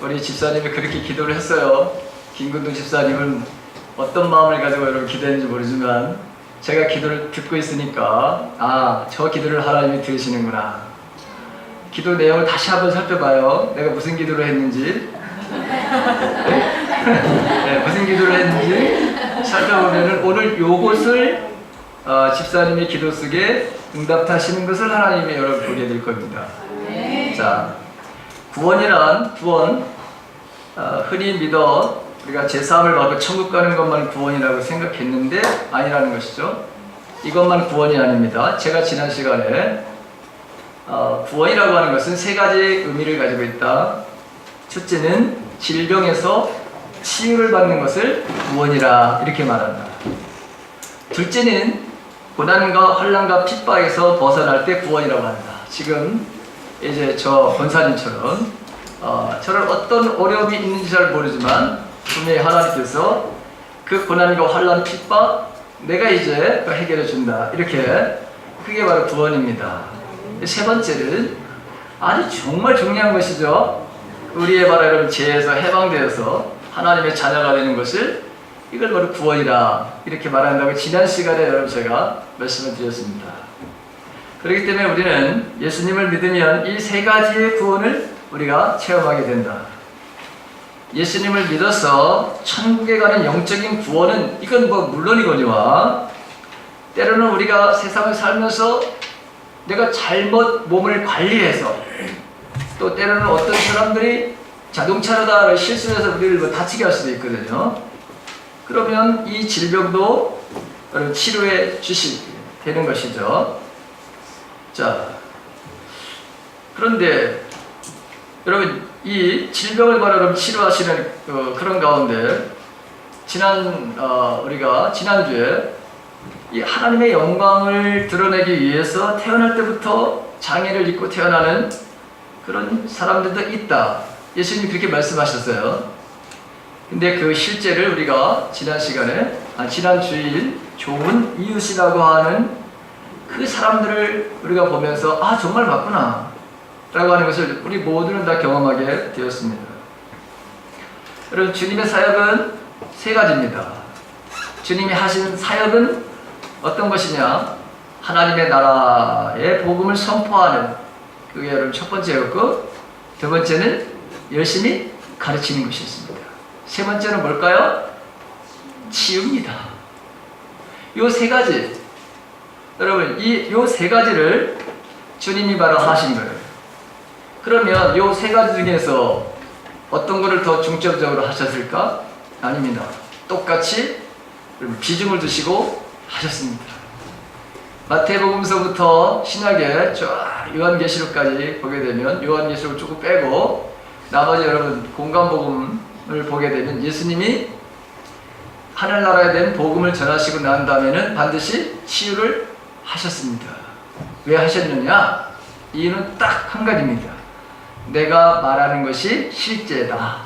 우리 집사님이 그렇게 기도를 했어요. 김근동 집사님은 어떤 마음을 가지고 여러분 기도했는지 모르지만 제가 기도를 듣고 있으니까 저 기도를 하나님이 들으시는구나. 기도 내용을 다시 한번 살펴봐요. 내가 무슨 기도를 했는지 네, 무슨 기도를 했는지 살펴보면 오늘 요것을 집사님이 기도 속에 응답하시는 것을 하나님이 여러분 보게 될 겁니다. 자, 구원이란 흔히 믿어 우리가 제3을 받고 천국 가는 것만 구원이라고 생각했는데 아니라는 것이죠. 이것만 구원이 아닙니다. 제가 지난 시간에 구원이라고 하는 것은 세 가지의 의미를 가지고 있다. 첫째는 질병에서 치유를 받는 것을 구원이라 이렇게 말한다. 둘째는 고난과 환난과 핍박에서 벗어날 때 구원이라고 한다. 지금 이제 저 권사님처럼 저를 어떤 어려움이 있는지 잘 모르지만 분명히 하나님께서 그 고난과 환난 핍박 내가 이제 해결해 준다. 이렇게 그게 바로 구원입니다. 세 번째는 아주 정말 중요한 것이죠. 우리의 바로 여러분 죄에서 해방되어서 하나님의 자녀가 되는 것을 이걸 바로 구원이라 이렇게 말한다고 지난 시간에 여러분 제가 말씀을 드렸습니다. 그렇기 때문에 우리는 예수님을 믿으면 이 세 가지의 구원을 우리가 체험하게 된다. 예수님을 믿어서 천국에 가는 영적인 구원은 이건 물론이거니와 때로는 우리가 세상을 살면서 내가 잘못 몸을 관리해서 또 때로는 어떤 사람들이 자동차로다 실수해서 우리를 다치게 할 수도 있거든요. 그러면 이 질병도 치료해 주시게 되는 것이죠. 자, 그런데 여러분 이 질병을 바로 치료하시는 그런 가운데 우리가 지난주에 이 하나님의 영광을 드러내기 위해서 태어날 때부터 장애를 입고 태어나는 그런 사람들도 있다. 예수님이 그렇게 말씀하셨어요. 근데 그 실제를 우리가 지난 주일 좋은 이웃이라고 하는 그 사람들을 우리가 보면서 정말 맞구나 라고 하는 것을 우리 모두는 다 경험하게 되었습니다. 여러분 주님의 사역은 세 가지입니다. 주님이 하신 사역은 어떤 것이냐? 하나님의 나라의 복음을 선포하는 그게 여러분 첫 번째였고 두 번째는 열심히 가르치는 것이었습니다. 세 번째는 뭘까요? 치유입니다. 요 세 가지 여러분 요 세 가지를 주님이 바로 하신 거예요. 그러면 요 세 가지 중에서 어떤 것을 더 중점적으로 하셨을까? 아닙니다. 똑같이 비중을 두시고 하셨습니다. 마태복음서부터 신약에 쫙 요한계시록까지 보게 되면 요한계시록을 조금 빼고 나머지 여러분 공간복음을 보게 되면 예수님이 하늘나라에 대한 복음을 전하시고 난 다음에는 반드시 치유를 하셨습니다. 왜 하셨느냐? 이유는 딱 한 가지입니다. 내가 말하는 것이 실제다.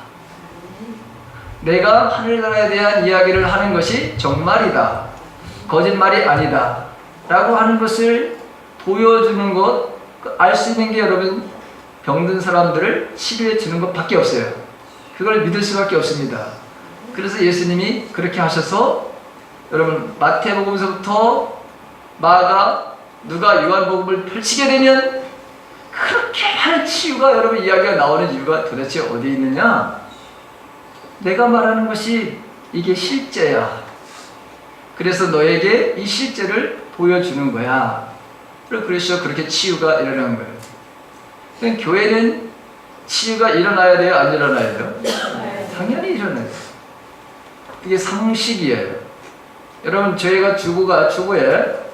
내가 하늘나라에 대한 이야기를 하는 것이 정말이다. 거짓말이 아니다. 라고 하는 것을 보여주는 것, 알 수 있는 게 여러분 병든 사람들을 치료해 주는 것밖에 없어요. 그걸 믿을 수밖에 없습니다. 그래서 예수님이 그렇게 하셔서 여러분 마태복음서부터 마가, 누가, 요한복음을 펼치게 되면 그렇게 많은 치유가 여러분 이야기가 나오는 이유가 도대체 어디에 있느냐? 내가 말하는 것이 이게 실제야. 그래서 너에게 이 실제를 보여주는 거야. 그래서 그렇게 치유가 일어나는 거예요. 그럼 교회는 치유가 일어나야 돼요? 안 일어나야 돼요? 당연히 일어나요. 이게 상식이에요. 여러분 저희가 주보에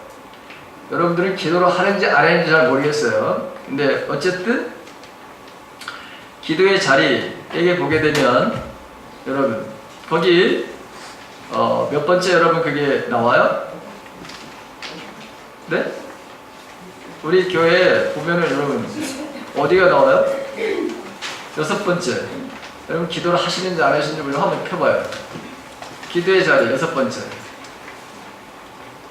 여러분들은 기도를 하는지 안 하는지 잘 모르겠어요. 근데 어쨌든 기도의 자리에 보게 되면 여러분 거기 몇 번째 여러분 그게 나와요? 네? 우리 교회에 보면은 여러분 어디가 나와요? 6번째. 여러분 기도를 하시는지 안 하시는지 우리 한번 펴봐요. 기도의 자리 6번째.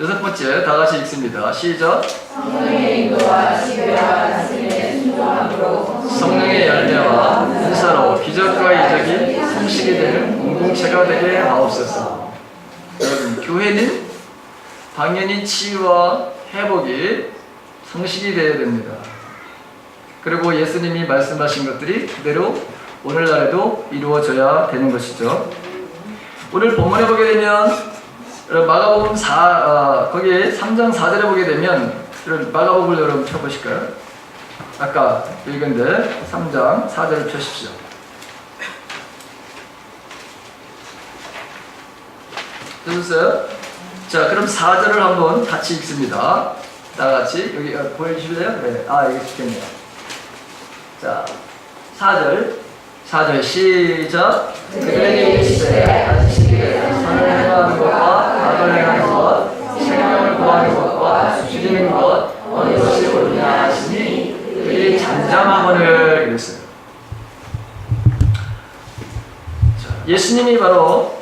6번째 다 같이 읽습니다. 시작. 성령의 인도와 지혜와 말씀에 순종함으로 성령의 열매와 은사로 기적과 교회가 되게 하옵소서. 여러분, 교회는 당연히 치유와 회복이 상식이 되어야 됩니다. 그리고 예수님이 말씀하신 것들이 그대로 오늘날에도 이루어져야 되는 것이죠. 오늘 본문에 보게 되면 마가복음 거기에 3장 4절에 보게 되면 마가복음을 여러분 펴보실까요? 아까 읽은데 3장 4절을 펴십시오. 펴셨어요? 자, 그럼 4절을 한번 같이 읽습니다. 다 같이 여기 보여주실래요? 네. 여기 좋겠네요. 자, 4절 시작. 그들에게 이르시되 안식일에 선을 행하는 것과 악을 행하는 것, 생명을 구하는 것과 죽이는 것 어느 것이 옳으냐 하시니 그들이 잠잠하거늘 이랬어요. 자, 예수님이 바로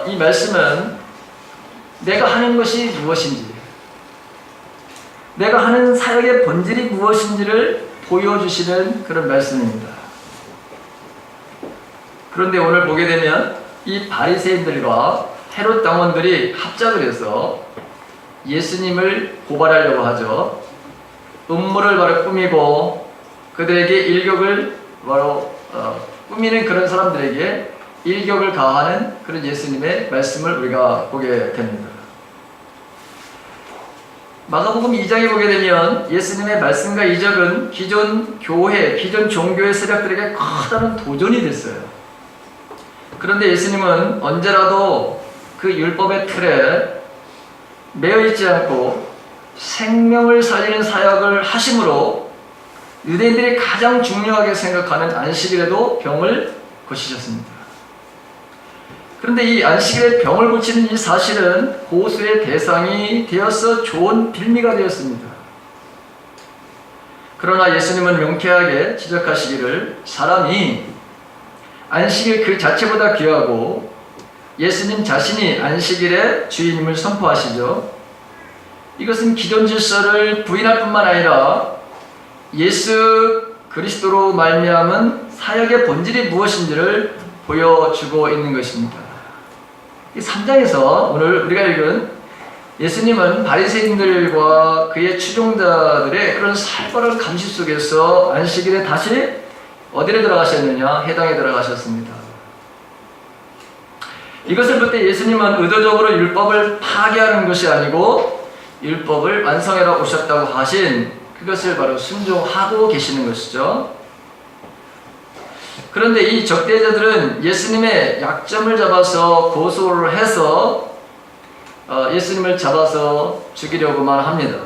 이 말씀은 내가 하는 것이 무엇인지, 내가 하는 사역의 본질이 무엇인지를 보여주시는 그런 말씀입니다. 그런데 오늘 보게 되면 이 바리새인들과 헤롯 당원들이 합작을 해서 예수님을 고발하려고 하죠. 음모를 바로 꾸미고 그들에게 일격을 바로 꾸미는 그런 사람들에게 일격을 가하는 그런 예수님의 말씀을 우리가 보게 됩니다. 마가복음 2장에 보게 되면 예수님의 말씀과 이적은 기존 교회, 기존 종교의 세력들에게 커다란 도전이 됐어요. 그런데 예수님은 언제라도 그 율법의 틀에 매여 있지 않고 생명을 살리는 사역을 하심으로 유대인들이 가장 중요하게 생각하는 안식일에도 병을 고치셨습니다. 그런데 이 안식일에 병을 고치는 이 사실은 고소의 대상이 되어서 좋은 빌미가 되었습니다. 그러나 예수님은 명쾌하게 지적하시기를 사람이 안식일 그 자체보다 귀하고 예수님 자신이 안식일의 주인임을 선포하시죠. 이것은 기존 질서를 부인할 뿐만 아니라 예수 그리스도로 말미암은 사역의 본질이 무엇인지를 보여주고 있는 것입니다. 이 3장에서 오늘 우리가 읽은 예수님은 바리새인들과 그의 추종자들의 그런 살벌한 감시 속에서 안식일에 다시 어디에 들어가셨느냐? 해당에 들어가셨습니다. 이것을 볼 때 예수님은 의도적으로 율법을 파괴하는 것이 아니고 율법을 완성해라 오셨다고 하신 그것을 바로 순종하고 계시는 것이죠. 그런데 이 적대자들은 예수님의 약점을 잡아서 고소를 해서 예수님을 잡아서 죽이려고만 합니다.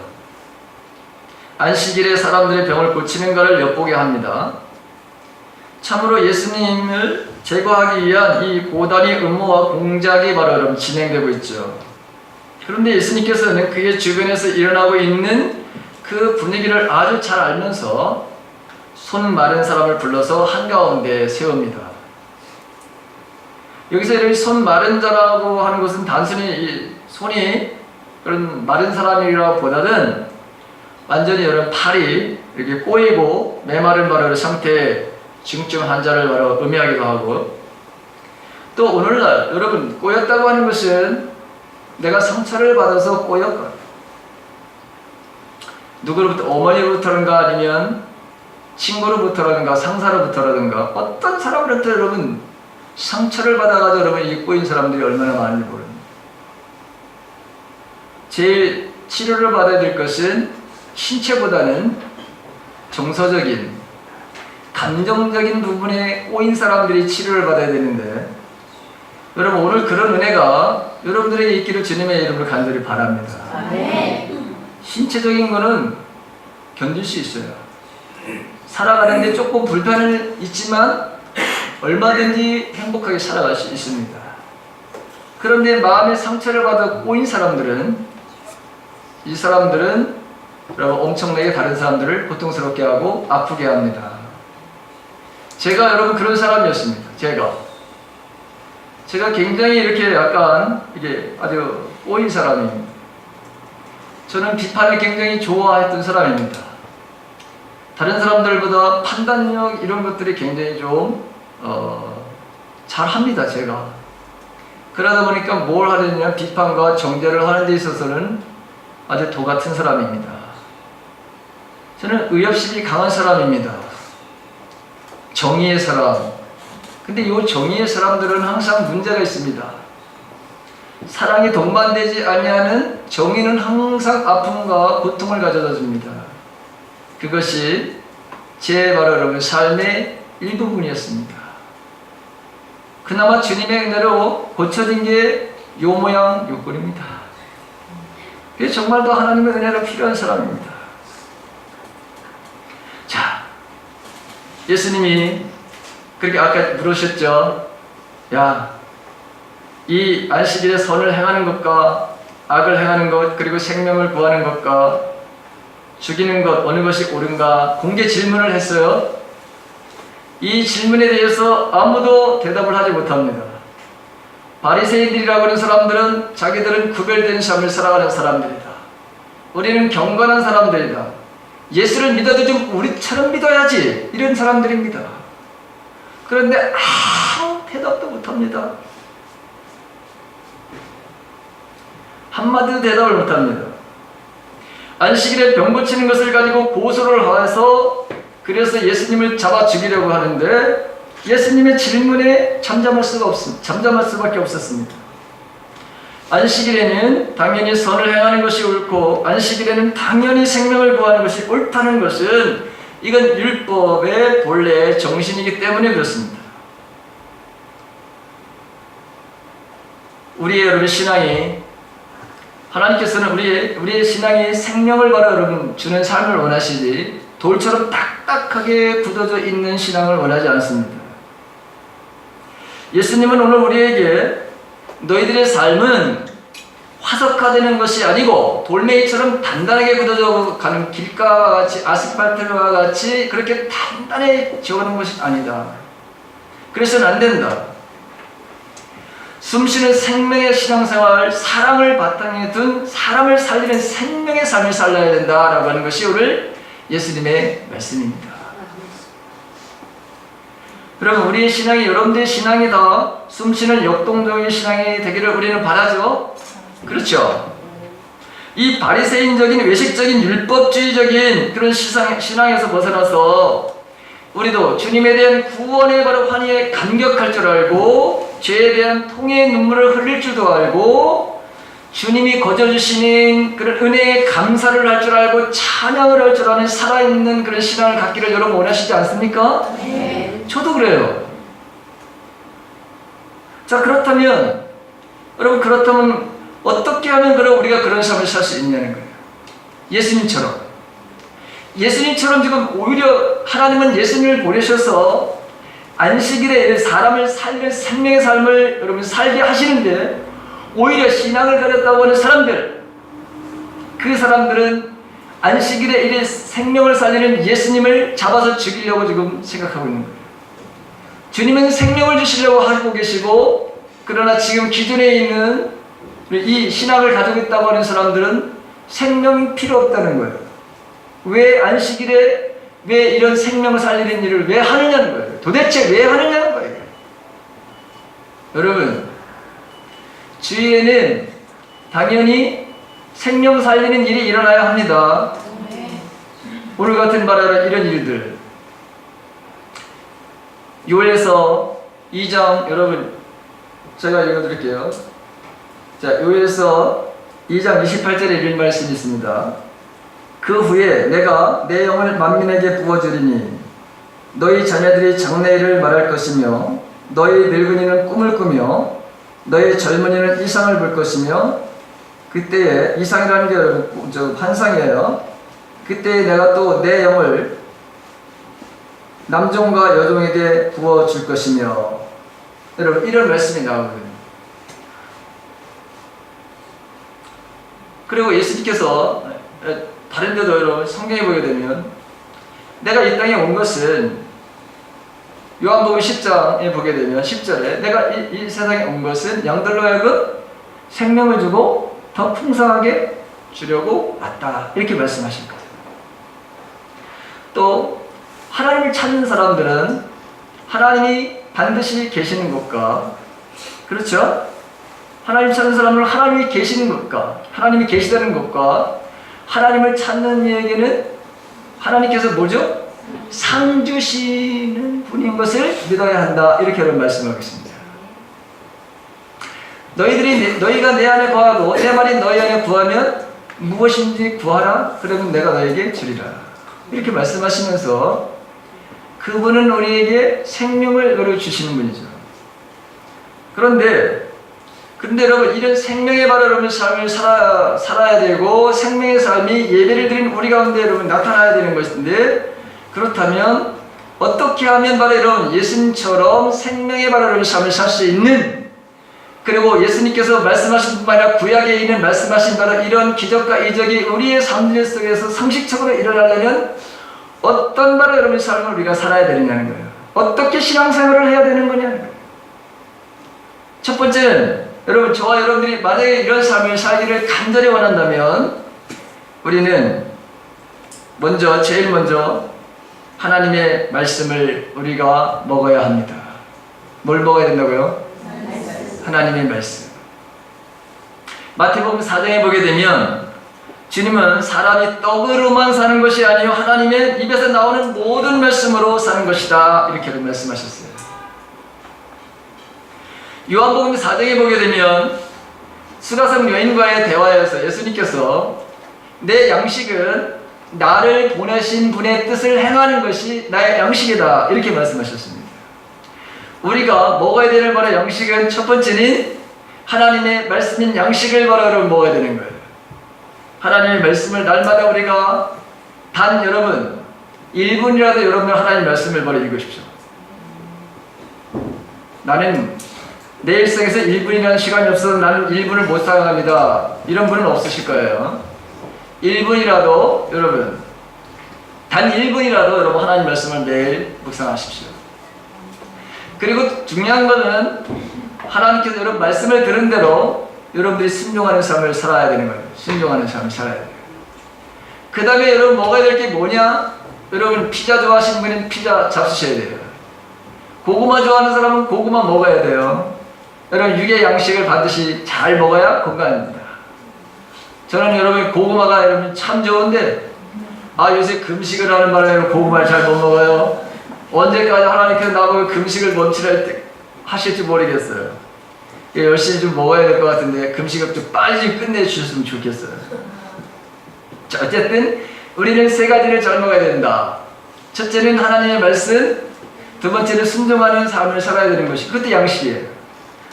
안식일에 사람들의 병을 고치는가를 엿보게 합니다. 참으로 예수님을 제거하기 위한 이 고단의 음모와 공작이 바로 여러분 진행되고 있죠. 그런데 예수님께서는 그의 주변에서 일어나고 있는 그 분위기를 아주 잘 알면서 손 마른 사람을 불러서 한가운데 세웁니다. 여기서 이렇게 손 마른 자라고 하는 것은 단순히 이 손이 그런 마른 사람이라 보다는 완전히 여러분 팔이 이렇게 꼬이고 메마른 바로 상태에 중증 환자를 바로 의미하기도 하고, 또 오늘날 여러분 꼬였다고 하는 것은 내가 상처를 받아서 꼬였거나 누구로부터 어머니로부터든가 아니면 친구로부터라든가 상사로부터라든가 어떤 사람으로부터 여러분 상처를 받아가지고 여러분 이 꼬인 사람들이 얼마나 많은지 모릅니다. 제일 치료를 받아야 될 것은 신체보다는 정서적인 감정적인 부분에 꼬인 사람들이 치료를 받아야 되는데, 여러분 오늘 그런 은혜가 여러분들에게 있기를 주님의 이름으로 간절히 바랍니다. 신체적인 거는 견딜 수 있어요. 살아가는데 조금 불편은 있지만 얼마든지 행복하게 살아갈 수 있습니다. 그런데 마음의 상처를 받아 꼬인 사람들은, 이 사람들은 여러분 엄청나게 다른 사람들을 고통스럽게 하고 아프게 합니다. 제가 여러분 그런 사람이었습니다. 제가 굉장히 이렇게 약간 이게 아주 꼬인 사람입니다. 저는 비판을 굉장히 좋아했던 사람입니다. 다른 사람들보다 판단력 이런 것들이 굉장히 좀 잘합니다, 제가. 그러다 보니까 뭘 하려냐, 비판과 정죄를 하는 데 있어서는 아주 도 같은 사람입니다. 저는 의협심이 강한 사람입니다. 정의의 사람. 근데 이 정의의 사람들은 항상 문제가 있습니다. 사랑이 동반되지 아니하는 정의는 항상 아픔과 고통을 가져다 줍니다. 그것이 제 바로 여러분 삶의 일부분이었습니다. 그나마 주님의 은혜로 고쳐진 게 요 모양 요 꼴입니다. 그게 정말 더 하나님의 은혜가 필요한 사람입니다. 자, 예수님이 그렇게 아까 물으셨죠. 야, 이 안식일에 선을 행하는 것과 악을 행하는 것, 그리고 생명을 구하는 것과 죽이는 것, 어느 것이 옳은가 공개 질문을 했어요. 이 질문에 대해서 아무도 대답을 하지 못합니다. 바리새인들이라고 하는 사람들은 자기들은 구별된 삶을 살아가는 사람들이다. 우리는 경건한 사람들이다. 예수를 믿어도 좀 우리처럼 믿어야지, 이런 사람들입니다. 그런데 아무 대답도 못합니다. 한마디도 대답을 못합니다. 안식일에 병 고치는 것을 가지고 고소를 해서 그래서 예수님을 잡아 죽이려고 하는데 예수님의 질문에 잠잠할 수밖에 없었습니다. 안식일에는 당연히 선을 행하는 것이 옳고 안식일에는 당연히 생명을 구하는 것이 옳다는 것은 이건 율법의 본래의 정신이기 때문에 그렇습니다. 우리의 여러분 신앙이 하나님께서는 우리의 신앙이 생명을 바로 여러분 주는 삶을 원하시지 돌처럼 딱딱하게 굳어져 있는 신앙을 원하지 않습니다. 예수님은 오늘 우리에게 너희들의 삶은 화석화되는 것이 아니고 돌멩이처럼 단단하게 굳어져 가는 길가와 같이 아스팔트와 같이 그렇게 단단해져 가는 것이 아니다. 그래서는 안 된다. 숨쉬는 생명의 신앙생활, 사랑을 바탕에 둔 사람을 살리는 생명의 삶을 살려야 된다라고 하는 것이 오늘 예수님의 말씀입니다. 여러분, 우리의 신앙이 여러분들의 신앙이 다 숨쉬는 역동적인 신앙이 되기를 우리는 바라죠? 그렇죠? 이 바리새인적인 외식적인 율법주의적인 그런 신앙에서 벗어나서 우리도 주님에 대한 구원의 바로 환희에 감격할 줄 알고 죄에 대한 통의 눈물을 흘릴 줄도 알고 주님이 거저주시는 그런 은혜에 감사를 할 줄 알고 찬양을 할 줄 아는 살아있는 그런 신앙을 갖기를 여러분 원하시지 않습니까? 네. 저도 그래요. 자, 그렇다면 어떻게 하면 그럼 우리가 그런 삶을 살 수 있냐는 거예요. 예수님처럼 지금 오히려 하나님은 예수님을 보내셔서 안식일에 사람을 살리는 생명의 삶을 여러분 살게 하시는데 오히려 신앙을 가졌다고 하는 사람들, 그 사람들은 안식일에 이래 생명을 살리는 예수님을 잡아서 죽이려고 지금 생각하고 있는 거예요. 주님은 생명을 주시려고 하고 계시고 그러나 지금 기존에 있는 이 신앙을 가지고 있다고 하는 사람들은 생명이 필요 없다는 거예요. 왜 안식일에 왜 이런 생명을 살리는 일을 왜 하느냐는 거예요. 도대체 왜 하느냐는 거예요. 여러분, 주위에는 당연히 생명 살리는 일이 일어나야 합니다. 오늘 같은 바로 이런 일들. 요엘서 2장 여러분 제가 읽어드릴게요. 자, 요엘서 2장 28절에 이런 말씀이 있습니다. 그 후에 내가 내 영을 만민에게 부어주리니 너희 자녀들이 장래일을 말할 것이며 너희 늙은이는 꿈을 꾸며 너희 젊은이는 이상을 볼 것이며 그때에 이상이라는 게 환상이에요. 그때에 내가 또 내 영을 남종과 여종에게 부어줄 것이며 여러분 이런 말씀이 나오거든요. 그리고 예수님께서 다른 데도 여러분 성경에 보게 되면 내가 이 땅에 온 것은 요한복음 10장에 보게 되면 10절에 내가 이 세상에 온 것은 양들로 하여금 생명을 주고 더 풍성하게 주려고 왔다 이렇게 말씀하신 거예요. 또 하나님을 찾는 사람들은 하나님이 반드시 계시는 것과, 그렇죠? 하나님 찾는 사람은 하나님이 계시는 것과, 하나님이 계시다는 것과, 하나님을 찾는 이에게는 하나님께서 뭐죠? 상 주시는 분인 것을 믿어야 한다. 이렇게 말씀하고 있습니다. 너희가 내 안에 거하고 내 말이 너희 안에 구하면 무엇인지 구하라. 그러면 내가 너에게 주리라. 이렇게 말씀하시면서 그분은 우리에게 생명을 노려 주시는 분이죠. 근데 여러분, 이런 생명의 바로 여러분 삶을 살아야 되고, 생명의 삶이 예배를 드린 우리 가운데 여러분 나타나야 되는 것인데, 그렇다면 어떻게 하면 바로 여러분 예수님처럼 생명의 바로 여러분 삶을 살 수 있는, 그리고 예수님께서 말씀하신 뿐만 아니라 구약에 있는 말씀하신 바로 이런 기적과 이적이 우리의 삶들 속에서 상식적으로 일어나려면 어떤 바로 여러분의 삶을 우리가 살아야 되느냐는 거예요. 어떻게 신앙생활을 해야 되는 거냐는 거예요. 첫 번째는 여러분, 저와 여러분들이 만약에 이런 삶을 살기를 간절히 원한다면 우리는 제일 먼저 하나님의 말씀을 우리가 먹어야 합니다. 뭘 먹어야 된다고요? 하나님의 말씀. 마태복음 4장에 보게 되면 주님은 사람이 떡으로만 사는 것이 아니요 하나님의 입에서 나오는 모든 말씀으로 사는 것이다. 이렇게 말씀하셨어요. 요한복음 4장에 보게 되면 수가성 여인과의 대화에서 예수님께서 내 양식은 나를 보내신 분의 뜻을 행하는 것이 나의 양식이다. 이렇게 말씀하셨습니다. 우리가 먹어야 되는 바로 양식은 첫 번째는 하나님의 말씀인 양식을 바로 먹어야 되는 거예요. 하나님의 말씀을 날마다 우리가 여러분 1분이라도 여러분 하나님의 말씀을 바로 읽으십시오. 나는 내 일생에서 1분이라는 시간이 없어서 나는 1분을 못 사용합니다. 이런 분은 없으실 거예요. 1분이라도 여러분, 단 1분이라도 여러분 하나님 말씀을 매일 묵상하십시오. 그리고 중요한 거는 하나님께서 여러분 말씀을 들은 대로 여러분들이 순종하는 삶을 살아야 되는 거예요. 순종하는 삶을 살아야 돼요. 그 다음에 여러분 먹어야 될 게 뭐냐? 여러분 피자 좋아하시는 분은 피자 잡수셔야 돼요. 고구마 좋아하는 사람은 고구마 먹어야 돼요. 여러분 육의 양식을 반드시 잘 먹어야 건강합니다. 저는 여러분 고구마가 여러분 참 좋은데 요새 금식을 하는 바람에 고구마를 잘 못 먹어요. 언제까지 하나님께서 나보고 금식을 멈추라 하실지 모르겠어요. 열심히 좀 먹어야 될 것 같은데 금식을 좀 빨리 좀 끝내주셨으면 좋겠어요. 자, 어쨌든 우리는 세 가지를 잘 먹어야 된다. 첫째는 하나님의 말씀, 두 번째는 순종하는 삶을 살아야 되는 것이, 그것도 양식이에요.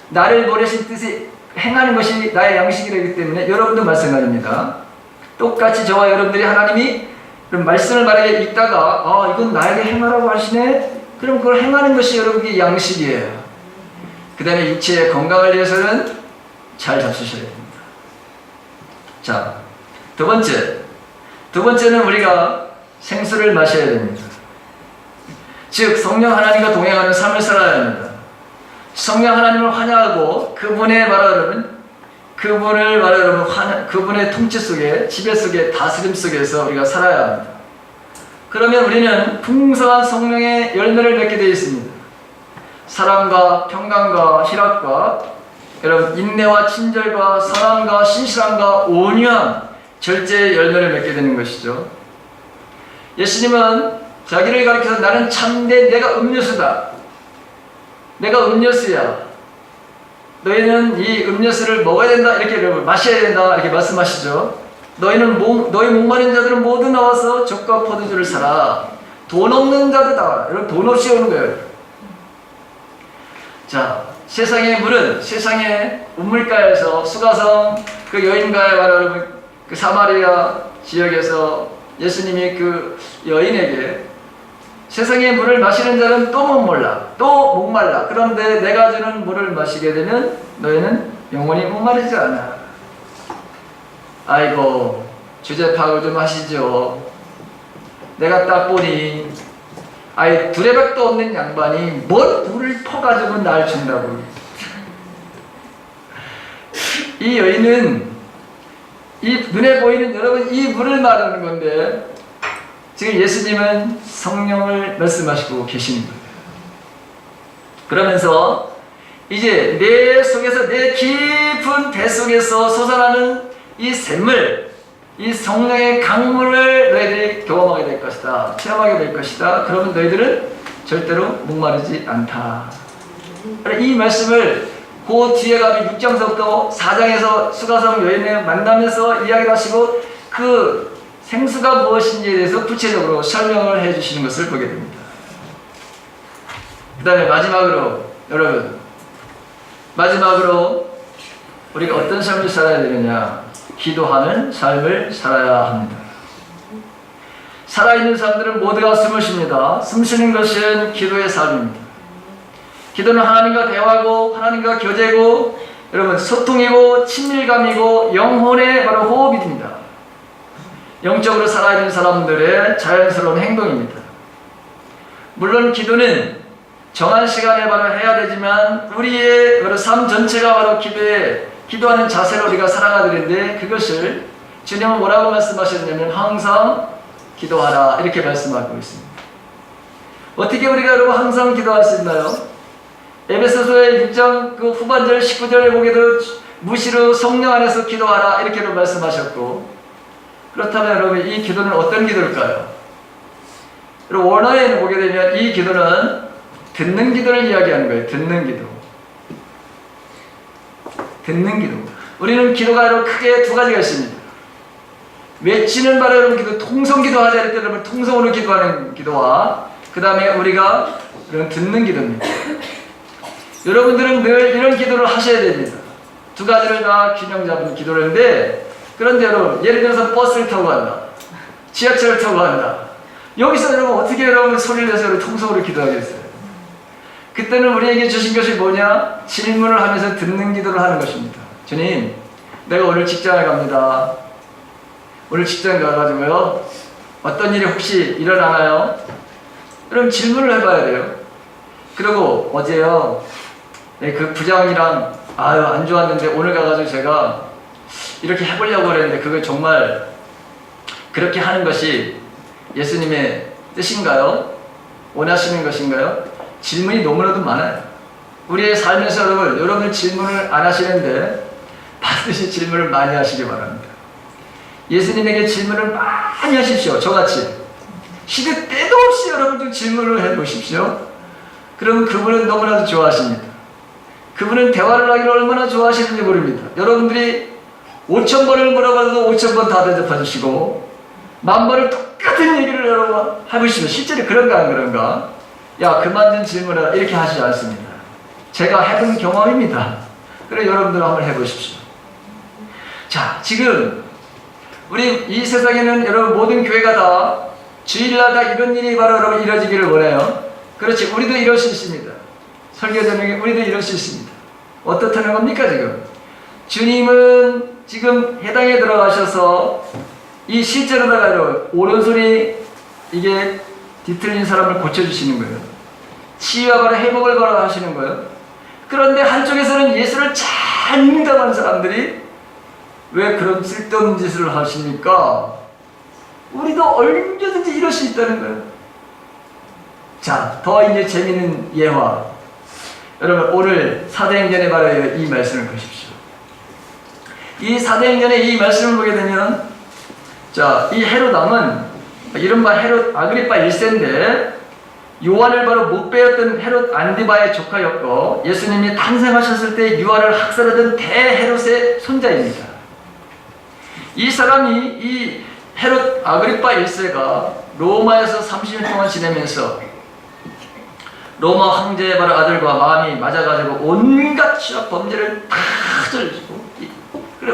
나를 보내신 뜻이 행하는 것이 나의 양식이기 때문에 여러분도 마찬가지입니다. 똑같이 저와 여러분들이 하나님이 말씀을 만약에 읽다가 이건 나에게 행하라고 하시네? 그럼 그걸 행하는 것이 여러분의 양식이에요. 그 다음에 육체의 건강을 위해서는 잘 잡수셔야 됩니다. 자, 두 번째는 우리가 생수를 마셔야 됩니다. 즉 성령 하나님과 동행하는 삶을 살아야 합니다. 성령 하나님을 환영하고 그분의 그분의 통치 속에, 지배 속에, 다스림 속에서 우리가 살아야 합니다. 그러면 우리는 풍성한 성령의 열매를 맺게 되어 있습니다. 사랑과 평강과 희락과 여러분 인내와 친절과 선함과 신실함과 온유함, 절제의 열매를 맺게 되는 것이죠. 예수님은 자기를 가리켜서 나는 참된 내가 음료수다. 내가 음료수야. 너희는 이 음료수를 먹어야 된다. 이렇게 마셔야 된다. 이렇게 말씀하시죠. 너희 목마른 자들은 모두 나와서 젖과 포도주를 사라. 돈 없는 자들다. 여러분 돈 없이 오는 거예요. 자, 세상의 물은 세상의 우물가에서 수가성 그 여인과의 여러분 그 사마리아 지역에서 예수님이 그 여인에게 세상의 물을 마시는 자는 또 목말라. 그런데 내가 주는 물을 마시게 되면 너희는 영원히 목마르지 않아. 아이고 주제 파악을 좀 하시죠. 내가 딱 보니 두레박도 없는 양반이 뭔 물을 퍼가지고 날 준다고. 이 여인은 이 눈에 보이는 여러분 이 물을 말하는 건데 지금 예수님은 성령을 말씀하시고 계시는 거예요. 그러면서 이제 내 속에서, 내 깊은 배 속에서 솟아나는 이 샘물, 이 성령의 강물을 너희들이 경험하게 될 것이다, 체험하게 될 것이다. 그러면 너희들은 절대로 목마르지 않다. 이 말씀을 그 뒤에 가면 6장서부터 4장에서 수가성 여인을 만나면서 이야기를 하시고 그 생수가 무엇인지에 대해서 구체적으로 설명을 해주시는 것을 보게 됩니다. 그 다음에 마지막으로, 여러분, 마지막으로 우리가 어떤 삶을 살아야 되느냐? 기도하는 삶을 살아야 합니다. 살아있는 사람들은 모두가 숨을 쉽니다. 숨 쉬는 것은 기도의 삶입니다. 기도는 하나님과 대화고, 하나님과 교제고, 여러분, 소통이고, 친밀감이고, 영혼의 바로 호흡이 됩니다. 영적으로 살아있는 사람들의 자연스러운 행동입니다. 물론 기도는 정한 시간에 바로 해야 되지만 우리의 바로 삶 전체가 바로 기도하는 자세로 우리가 살아가야 되는데, 그것을 주님은 뭐라고 말씀하셨냐면 항상 기도하라, 이렇게 말씀하고 있습니다. 어떻게 우리가 여러분 항상 기도할 수 있나요? 에베소서의 6장 그 후반절 19절에 보게도 무시로 성령 안에서 기도하라, 이렇게도 말씀하셨고, 그렇다면 여러분 이 기도는 어떤 기도일까요? 여러분 원어에는 보게 되면 이 기도는 듣는 기도를 이야기하는 거예요. 듣는 기도. 듣는 기도. 우리는 기도가 여러분 크게 두 가지가 있습니다. 외치는 바로 여러분 기도, 통성기도 하자 할 때 여러분 통성으로 기도하는 기도와, 그 다음에 우리가 여러분 듣는 기도입니다. 여러분들은 늘 이런 기도를 하셔야 됩니다. 두 가지를 다 균형 잡은 기도를 하는데, 그런데 여러분 예를 들어서 버스를 타고 간다, 지하철을 타고 간다. 여기서 여러분 어떻게 여러분 소리를 내서 여러분 통성으로 기도하겠어요? 그때는 우리에게 주신 것이 뭐냐? 질문을 하면서 듣는 기도를 하는 것입니다. 주님, 내가 오늘 직장에 갑니다. 오늘 직장 가가지고요, 어떤 일이 혹시 일어나나요? 그럼 질문을 해봐야 돼요. 그리고 어제요, 그 부장이랑 안 좋았는데 오늘 가가지고 제가 이렇게 해보려고 그랬는데 그거 정말 그렇게 하는 것이 예수님의 뜻인가요? 원하시는 것인가요? 질문이 너무나도 많아요. 우리의 삶에서 여러분 질문을 안 하시는데 반드시 질문을 많이 하시기 바랍니다. 예수님에게 질문을 많이 하십시오. 저같이 시도 때도 없이 여러분들 질문을 해보십시오. 그러면 그분은 너무나도 좋아하십니다. 그분은 대화를 하기를 얼마나 좋아하시는지 모릅니다. 여러분들이 5,000번을 물어봐도 5,000번 다 대답해 주시고 10,000번을 똑같은 얘기를 여러분 해보시면 실제로 그런가 안 그런가? 야, 그만 좀 질문을 이렇게 하시지 않습니다. 제가 해본 경험입니다. 그래 여러분들 한번 해보십시오. 자, 지금 우리 이 세상에는 여러분 모든 교회가 다 주일날 다 이런 일이 바로 여러분 이루어지기를 원해요. 그렇지, 우리도 이럴 수 있습니다. 설교 저녁에 우리도 이럴 수 있습니다. 어떻다는 겁니까 지금? 주님은 지금 해당에 들어가셔서 이 실제로다가 여러분 오른손이 이게 뒤틀린 사람을 고쳐주시는 거예요. 치유와 바로 회복을 바로 하시는 거예요. 그런데 한쪽에서는 예수를 잘 믿어가는 사람들이 왜 그런 쓸데없는 짓을 하십니까? 우리도 얼마든지 이럴 수 있다는 거예요. 자, 더 이제 재미있는 예화. 여러분 오늘 사도행전에 바로 이 말씀을 보십시오. 이 사도행전의 이 말씀을 보게 되면, 자, 이 헤롯 왕은 이른바 헤롯 아그리파 1세인데 요한을 바로 못 배웠던 헤롯 안디바의 조카였고 예수님이 탄생하셨을 때 유아를 학살하던 대헤롯의 손자입니다. 이 사람이, 이 헤롯 아그리파 1세가 로마에서 30년 동안 지내면서 로마 황제의 바로 아들과 마음이 맞아가지고 온갖 취업 범죄를 다 저지르고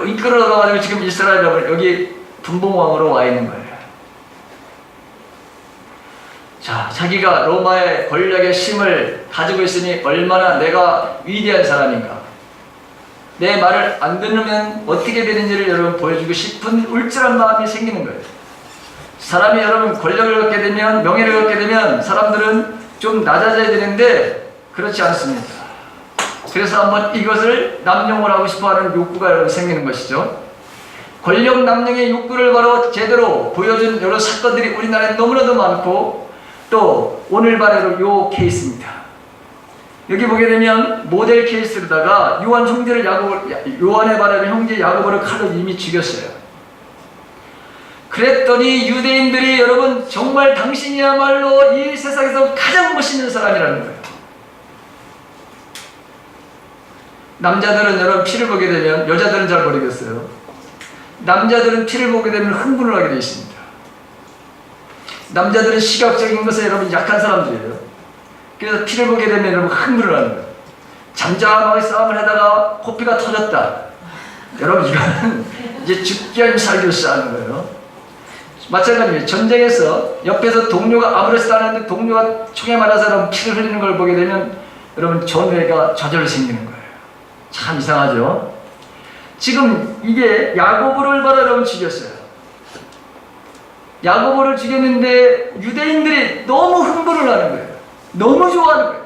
이끌어가가지고 지금 이스라엘은 여기 분봉왕으로 와 있는 거예요. 자, 자기가 로마의 권력의 힘을 가지고 있으니 얼마나 내가 위대한 사람인가, 내 말을 안 듣으면 어떻게 되는지를 여러분 보여주고 싶은 울적한 마음이 생기는 거예요. 사람이 여러분 권력을 갖게 되면, 명예를 갖게 되면 사람들은 좀 낮아져야 되는데 그렇지 않습니다. 그래서 한번 이것을 남용을 하고 싶어하는 욕구가 여러분 생기는 것이죠. 권력 남용의 욕구를 바로 제대로 보여준 여러 사건들이 우리나라에 너무나도 많고, 또 오늘 바로 요 케이스입니다. 여기 보게 되면 모델 케이스로다가 요한의 바라는 형제 야고보를 칼로 이미 죽였어요. 그랬더니 유대인들이 여러분 정말 당신이야말로 이 세상에서 가장 멋있는 사람이라는 거예요. 남자들은 여러분 피를 보게 되면, 여자들은 잘 모르겠어요. 남자들은 피를 보게 되면 흥분을 하게 되어 있습니다. 남자들은 시각적인 것에 여러분 약한 사람들이에요. 그래서 피를 보게 되면 여러분 흥분을 하는 거예요. 잠잠하게 싸움을 하다가 코피가 터졌다. 여러분 이거는 이제 죽기 아니면 살기로 싸우는 거예요. 마찬가지예요. 전쟁에서 옆에서 동료가 아무렇지도 않은데 동료가 총에 맞아서 여러분 피를 흘리는 걸 보게 되면 여러분 전뇌가 저절로 생기는 거예요. 참 이상하죠. 지금 이게 야고보를 바로 여러분 죽였어요. 야고보를 죽였는데 유대인들이 너무 흥분을 하는 거예요. 너무 좋아하는 거예요.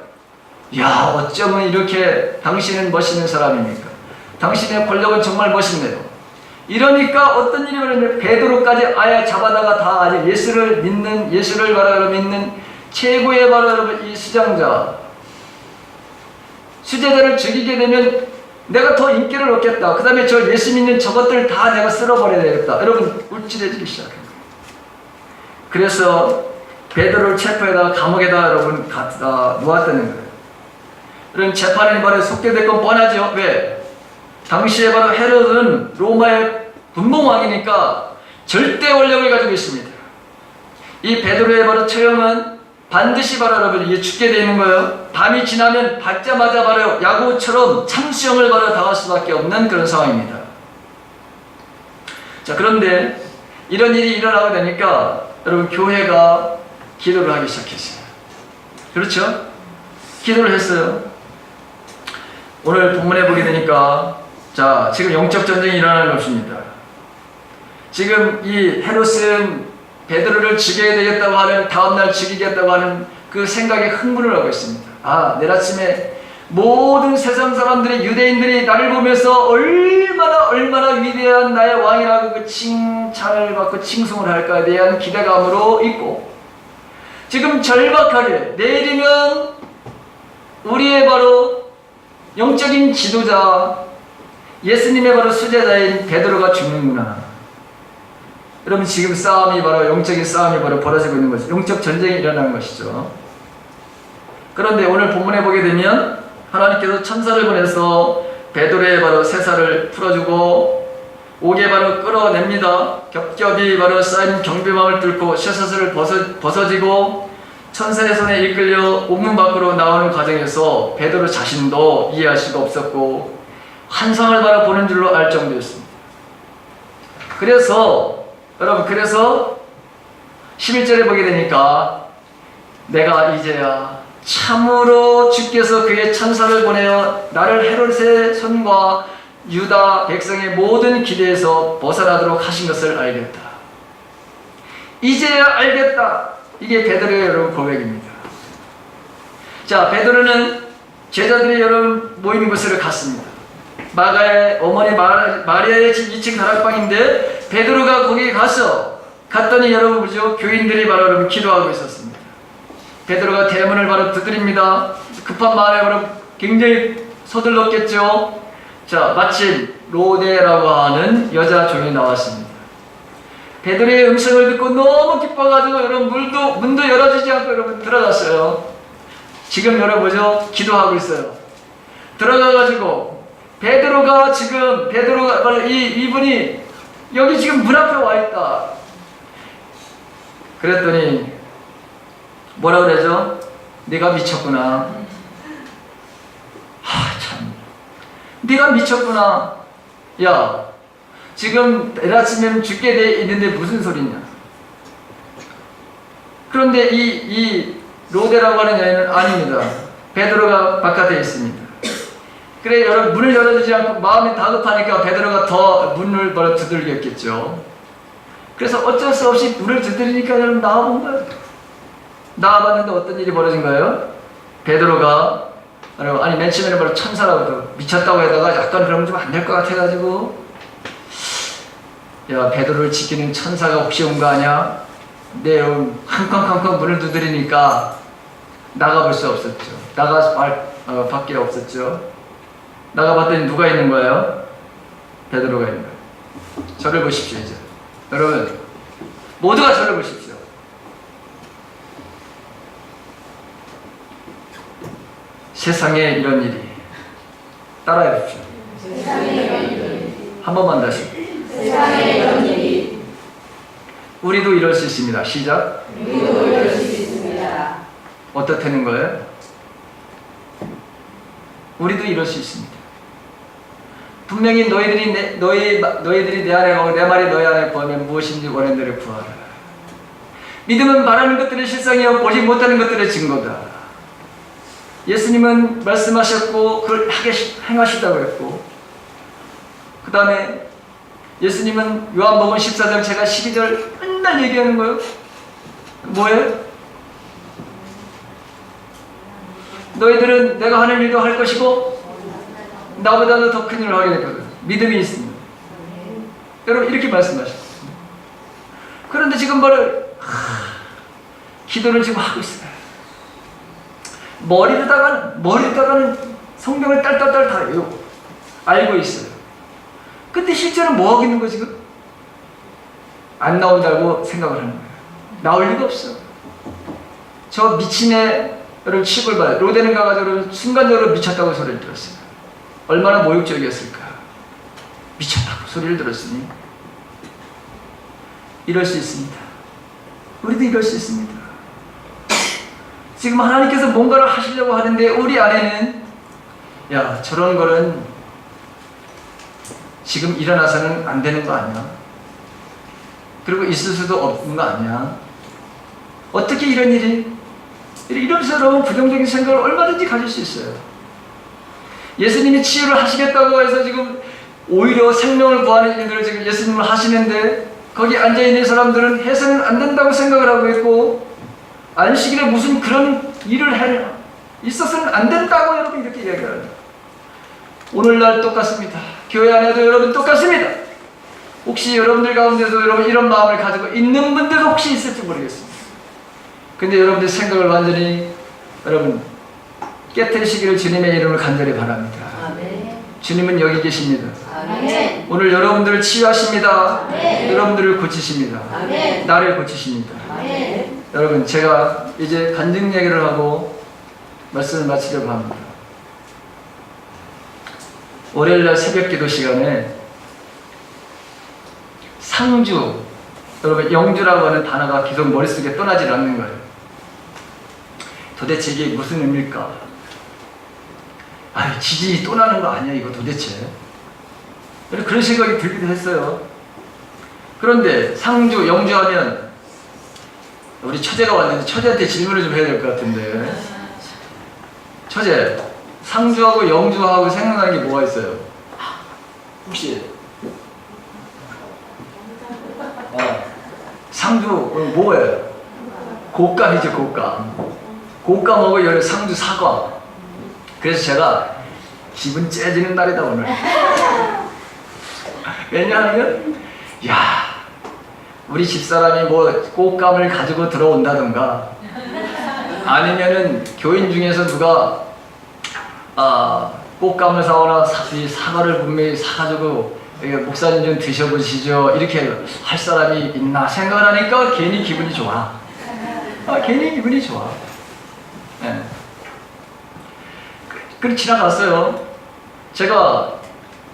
야, 어쩌면 이렇게 당신은 멋있는 사람입니까? 당신의 권력은 정말 멋있네요. 이러니까 어떤 일이 벌어졌냐면 베드로까지 아예 잡아다가 다 아주 예수를 바로 믿는 최고의 바로 여러분 이 수제자를 죽이게 되면 내가 더 인기를 얻겠다. 그 다음에 저 예수 믿는 저것들 다 내가 쓸어버려야 되겠다. 여러분 울진해지기 시작합니다. 그래서 베드로를 체포해다가 감옥에다 여러분 갖다 놓았다는 거예요. 여러분 재판에 바로 속게 될 건 뻔하죠. 왜? 당시에 바로 헤롯은 로마의 군봉왕이니까 절대 권력을 가지고 있습니다. 이 베드로의 바로 처형은 반드시 바로 여러분 이게 죽게 되는 거예요. 밤이 지나면 받자마자 바로 야고보처럼 참수형을 바로 당할 수밖에 없는 그런 상황입니다. 자, 그런데 이런 일이 일어나게 되니까 여러분 교회가 기도를 하기 시작했어요. 그렇죠? 기도를 했어요. 오늘 본문에 보게 되니까 자, 지금 영적 전쟁이 일어나는 것입니다. 지금 이 헤롯은 베드로를 죽여야 되겠다고 하는, 다음날 죽이겠다고 하는 그 생각에 흥분을 하고 있습니다. 아, 내일 아침에 모든 세상 사람들이, 유대인들이 나를 보면서 얼마나 위대한 나의 왕이라고 그 칭찬을 받고 칭송을 할까에 대한 기대감으로 있고, 지금 절박하게 내일이면 우리의 바로 영적인 지도자, 예수님의 바로 수제자인 베드로가 죽는구나. 여러분 지금 싸움이 바로 영적인 싸움이 바로 벌어지고 있는 것이죠. 영적 전쟁이 일어나는 것이죠. 그런데 오늘 본문에 보게 되면 하나님께서 천사를 보내서 베드로의 바로 쇠사를 풀어주고 옥에 바로 끌어냅니다. 겹겹이 바로 쌓인 경비망을 뚫고 쇠사슬을 벗어지고 천사의 손에 이끌려 옥문 밖으로 나오는 과정에서 베드로 자신도 이해할 수가 없었고 환상을 바로 보는 줄로 알 정도였습니다. 그래서 여러분 11절에 보게 되니까 내가 이제야 참으로 주께서 그의 천사를 보내어 나를 헤롯의 손과 유다 백성의 모든 기대에서 벗어나도록 하신 것을 알겠다. 이제야 알겠다. 이게 베드로의 여러분 고백입니다. 자, 베드로는 제자들이 여러분 모이는 곳으로 갔습니다. 마가의 어머니 마리아의 집 2층 다락방인데 베드로가 거기 갔더니 여러분 보죠. 교인들이 바로 여러분 기도하고 있었습니다. 베드로가 대문을 바로 두드립니다. 급한 마음에 바로 굉장히 서둘렀겠죠. 자, 마침 로데라고 하는 여자 종이 나왔습니다. 베드로의 음성을 듣고 너무 기뻐가지고 여러분 문도 열어주지 않고 여러분 들어갔어요. 지금 여러분 보죠. 기도하고 있어요. 들어가가지고 베드로가 바로 이분이 여기 지금 문 앞에 와 있다. 그랬더니 뭐라 그러죠? 네가 미쳤구나. 참, 네가 미쳤구나. 야, 지금 내일 아침에는 죽게 돼 있는데 무슨 소리냐? 그런데 이 로데라고 하는 여인은 아닙니다. 베드로가 바깥에 있습니다. 그래, 여러분 문을 열어주지 않고 마음이 다급하니까 베드로가 더 문을 바로 두들겼겠죠. 그래서 어쩔 수 없이 문을 두드리니까 여러분 나와본 거예요. 나와봤는데 어떤 일이 벌어진 거예요? 베드로가 여러분 맨 처음에는 바로 천사라고 미쳤다고 하다가 약간 그러면 좀 안 될 것 같아가지고 야, 베드로를 지키는 천사가 혹시 온 거 아니야? 네, 쾅쾅쾅쾅 문을 두드리니까 나가볼 수 없었죠. 나가서 밖에 없었죠. 나가봤더니 누가 있는 거예요? 베드로가 있는 거예요. 저를 보십시오. 이제 여러분 모두가 저를 보십시오. 세상에 이런 일이 따라해 보십시오. 한 번만 다시. 세상에 이런 일이 우리도 이럴 수 있습니다. 시작. 우리도 이럴 수 있습니다. 어떻다는 거예요? 우리도 이럴 수 있습니다. 분명히 너희들이 내 안에 거하고 내 말이 너희 안에 거하면 무엇인지 원하는 대로 구하라. 믿음은 바라는 것들의 실상이요 보지 못하는 것들의 증거다. 예수님은 말씀하셨고 그걸 행하시다고 했고, 그 다음에 예수님은 요한복음 14장 제가 12절 맨날 얘기하는 거예요. 뭐예요? 너희들은 내가 하는 일도 할 것이고 나보다도 더 큰 일을 하게 됐거든. 믿음이 있습니다. 여러분 이렇게 말씀하셨어요. 그런데 지금 기도를 지금 하고 있어요. 머리로다가는 성경을 딸딸딸 다 외우고 알고 있어요. 근데 실제로 뭐 하고 있는 거 지금? 안 나온다고 생각을 하는 거예요. 나올 리가 없어. 저 미친애 여러분 취급을 받아요. 로데는 가가지고 순간적으로 미쳤다고 소리를 들었어요. 얼마나 모욕적이었을까. 미쳤다고 소리를 들었으니 이럴 수 있습니다. 우리도 이럴 수 있습니다. 지금 하나님께서 뭔가를 하시려고 하는데 우리 안에는 야 저런 거는 지금 일어나서는 안 되는 거 아니야? 그리고 있을 수도 없는 거 아니야? 어떻게 이런 일이? 이러면서 여러분 부정적인 생각을 얼마든지 가질 수 있어요. 예수님이 치유를 하시겠다고 해서 지금 오히려 생명을 구하는 일들을 지금 예수님을 하시는데 거기 앉아있는 사람들은 해서는 안 된다고 생각을 하고 있고 안식일에 무슨 그런 일을 해 있어서는 안 된다고 여러분 이렇게 이야기합니다. 오늘날 똑같습니다. 교회 안에도 여러분 똑같습니다. 혹시 여러분들 가운데도 여러분 이런 마음을 가지고 있는 분들도 혹시 있을지 모르겠습니다. 근데 여러분들 생각을 완전히 여러분 깨트리시기를 주님의 이름을 간절히 바랍니다. 아멘. 주님은 여기 계십니다. 아멘. 오늘 여러분들을 치유하십니다. 아멘. 여러분들을 고치십니다. 아멘. 나를 고치십니다. 아멘. 여러분 제가 이제 간증 얘기를 하고 말씀을 마치려고 합니다. 월요일날 새벽 기도 시간에 상주, 여러분 영주라고 하는 단어가 계속 머릿속에 떠나질 않는 거예요. 도대체 이게 무슨 의미일까? 아유 지진이 또 나는 거 아니야 이거 도대체? 그런 생각이 들기도 했어요. 그런데 상주, 영주하면 우리 처제가 왔는데 처제한테 질문을 좀 해야 될 것 같은데, 처제 상주하고 영주하고 생각나는 게 뭐가 있어요? 혹시? 상주 뭐예요? 곶감이죠. 곶감하고 여기 상주 사과. 그래서 제가 기분 째지는 날이다 오늘. 왜냐하면 야 우리 집사람이 뭐 곶감을 가지고 들어온다던가 아니면은 교인 중에서 누가 곶감을 사오나 사과를 분명히 사가지고 목사님 좀 드셔보시죠 이렇게 할 사람이 있나 생각을 하니까 괜히 기분이 좋아. 괜히 기분이 좋아. 네. 그렇게 지나갔어요. 제가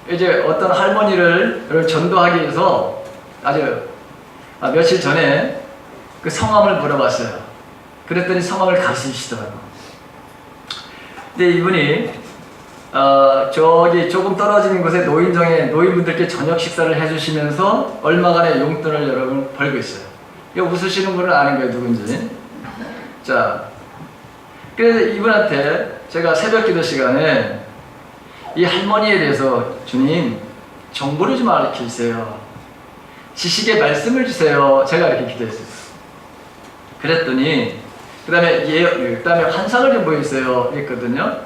이제 어떤 할머니를 전도하기 위해서 아주 며칠 전에 그 성함을 물어봤어요. 그랬더니 성함을 가르치시더라고요. 근데 이분이 저기 조금 떨어지는 곳에 노인정에 노인분들께 저녁 식사를 해주시면서 얼마간의 용돈을 여러분 벌고 있어요. 이거 웃으시는 분은 아는 거예요. 누군지. 자, 그래서 이분한테 제가 새벽 기도 시간에 이 할머니에 대해서 주님 정보를 좀 알려주세요. 지식의 말씀을 주세요. 제가 이렇게 기도했어요. 그랬더니 그다음에 환상을 좀 보여주세요. 이랬거든요.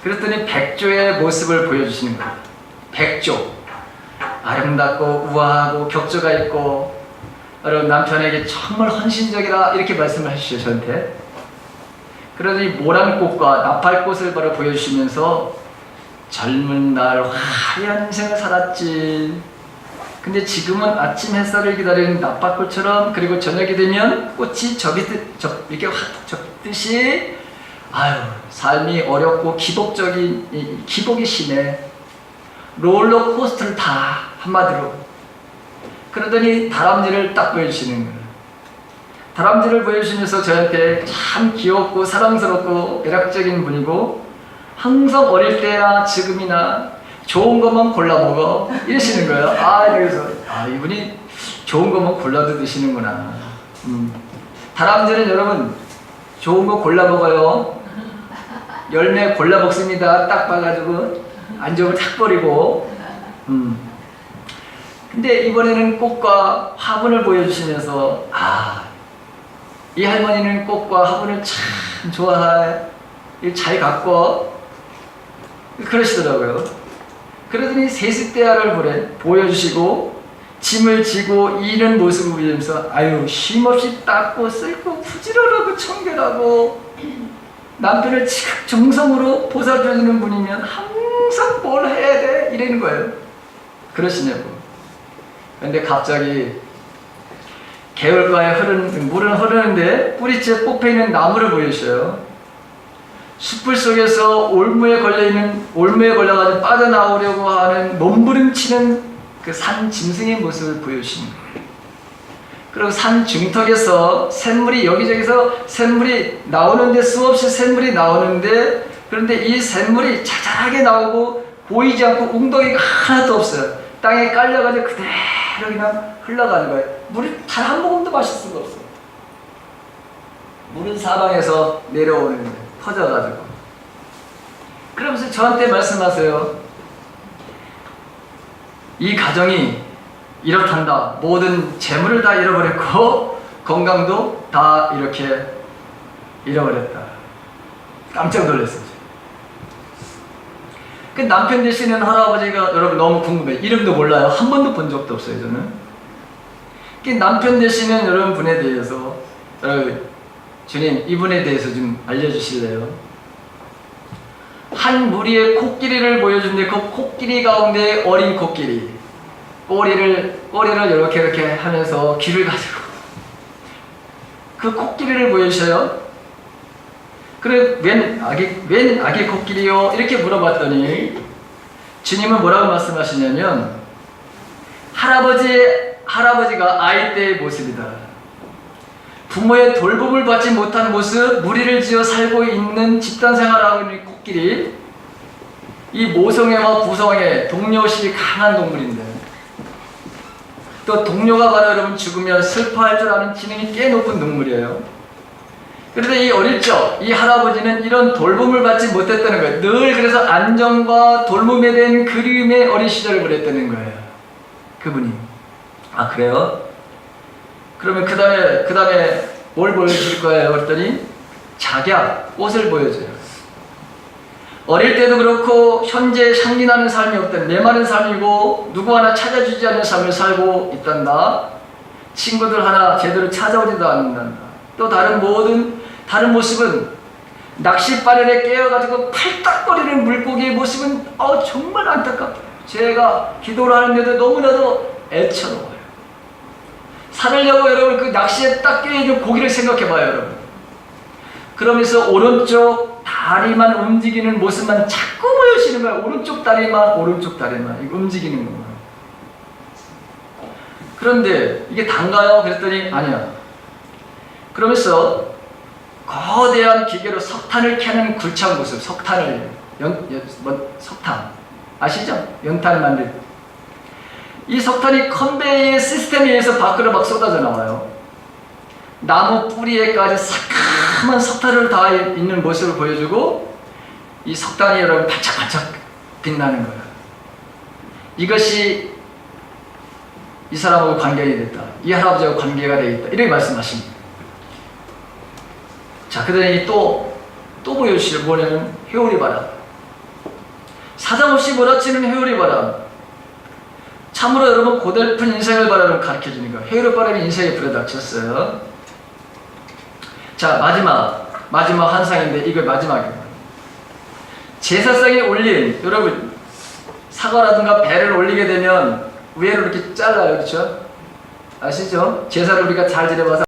그랬더니 백조의 모습을 보여주시는 거예요. 백조. 아름답고 우아하고 격조가 있고 여러분 남편에게 정말 헌신적이라 이렇게 말씀을 해주셔요. 저한테. 그러더니 모란꽃과 나팔꽃을 바로 보여주시면서 젊은 날 화려한 인생을 살았지. 근데 지금은 아침 햇살을 기다리는 나팔꽃처럼, 그리고 저녁이 되면 꽃이 이렇게 확 접듯이, 아유, 삶이 어렵고 기복이 심해. 롤러코스터를 타, 한마디로. 그러더니 다람쥐를 딱 보여주시는 거예요. 다람쥐를 보여주시면서 저한테 참 귀엽고 사랑스럽고 매력적인 분이고, 항상 어릴 때나 지금이나 좋은 것만 골라 먹어 이러시는 거예요. 그래서 이분이 좋은 것만 골라도 드시는구나. 다람쥐는 여러분 좋은 거 골라 먹어요. 열매 골라 먹습니다. 딱 봐가지고 안 좋으면 탁 버리고. 근데 이번에는 꽃과 화분을 보여주시면서 이 할머니는 꽃과 화분을 참 좋아해. 잘 가꿔. 그러시더라고요. 그러더니 세숫대야를 보여주시고 짐을 지고 이는 모습을 보여주면서 쉼없이 닦고 쓸고 부지런하고 청결하고 남편을 지극정성으로 보살펴주는 분이면 항상 뭘 해야 돼? 이러는 거예요. 그러시냐고. 근데 갑자기 개울가에 물은 흐르는데 뿌리째 뽑혀있는 나무를 보여주셔요. 숯불 속에서 올무에 걸려가지고 빠져나오려고 하는 몸부림치는 그 산 짐승의 모습을 보여주시는 거예요. 그리고 산 중턱에서 샘물이 여기저기서 샘물이 나오는데, 수없이 샘물이 나오는데, 그런데 이 샘물이 자잘하게 나오고 보이지 않고 웅덩이가 하나도 없어요. 땅에 깔려가지고 그대로 그냥 흘러가는 거예요. 물이 단 한 모금도 마실 수가 없어요. 물은 사방에서 내려오는 거예요. 퍼져가지고. 그러면서 저한테 말씀하세요. 이 가정이 이렇단다. 모든 재물을 다 잃어버렸고 건강도 다 이렇게 잃어버렸다. 깜짝 놀랐어요. 그 남편 되시는 할아버지가 여러분 너무 궁금해요. 이름도 몰라요. 한 번도 본 적도 없어요, 저는. 그 남편 되시는 여러분 분에 대해서 주님, 이분에 대해서 좀 알려주실래요? 한 무리의 코끼리를 보여준데 그 코끼리 가운데 어린 코끼리, 꼬리를 이렇게 하면서 귀를 가지고 그 코끼리를 보여주셔요. 그래, 웬 아기 코끼리요? 이렇게 물어봤더니 주님은 뭐라고 말씀하시냐면 할아버지가 아이 때의 모습이다. 부모의 돌봄을 받지 못한 모습, 무리를 지어 살고 있는 집단 생활하고 있는 코끼리. 이 모성애와 부성애, 동료의식이 강한 동물인데, 또 동료가 바로 여러분 죽으면 슬퍼할 줄 아는 지능이 꽤 높은 동물이에요. 그런데 이 어릴 적, 이 할아버지는 이런 돌봄을 받지 못했다는 거예요. 늘 그래서 안정과 돌봄에 대한 그리움의 어린 시절을 보냈다는 거예요. 그분이. 그래요? 그러면 그 다음에 뭘 보여줄 거예요? 그랬더니 작약, 꽃을 보여줘요. 어릴 때도 그렇고 현재 향기나는 삶이 없던 메마른 삶이고 누구 하나 찾아주지 않는 삶을 살고 있단다. 친구들 하나 제대로 찾아오지도 않는단다. 또 다른 모습은 낚싯바늘에 깨어가지고 팔딱거리는 물고기의 모습은 정말 안타깝다. 제가 기도를 하는데도 너무나도 애처로워요. 살으려고 여러분 그 낚시에 딱 깨어있는 고기를 생각해봐요, 여러분. 그러면서 오른쪽 다리만 움직이는 모습만 자꾸 보여주시는 거예요. 오른쪽 다리만 이거 움직이는 것만. 그런데 이게 단가요? 그랬더니 아니야. 그러면서 거대한 기계로 석탄을 캐는 굴착 모습, 석탄 아시죠? 연탄 만들. 이 석탄이 컨베이어 시스템에 의해서 밖으로 막 쏟아져 나와요. 나무 뿌리에까지 새카만 석탄을 다 있는 모습을 보여주고, 이 석탄이 여러분 반짝반짝 빛나는 거예요. 이것이 이 사람하고 관계가 됐다. 이 할아버지하고 관계가 되어 있다. 이렇게 말씀하십니다. 자, 그러더니 또 보여주시죠. 뭐냐면 회오리 바람. 사정없이 몰아치는 회오리 바람. 참으로 여러분 고달픈 인생을 바람을 가르쳐주는 거예요. 회오리 바람이 인생에 불어닥쳤어요. 자, 마지막 마지막 환상인데 이게 마지막이에요. 제사상에 올린, 여러분 사과라든가 배를 올리게 되면 위에로 이렇게 잘라요. 그렇죠? 아시죠? 제사를 우리가 잘 지내봐서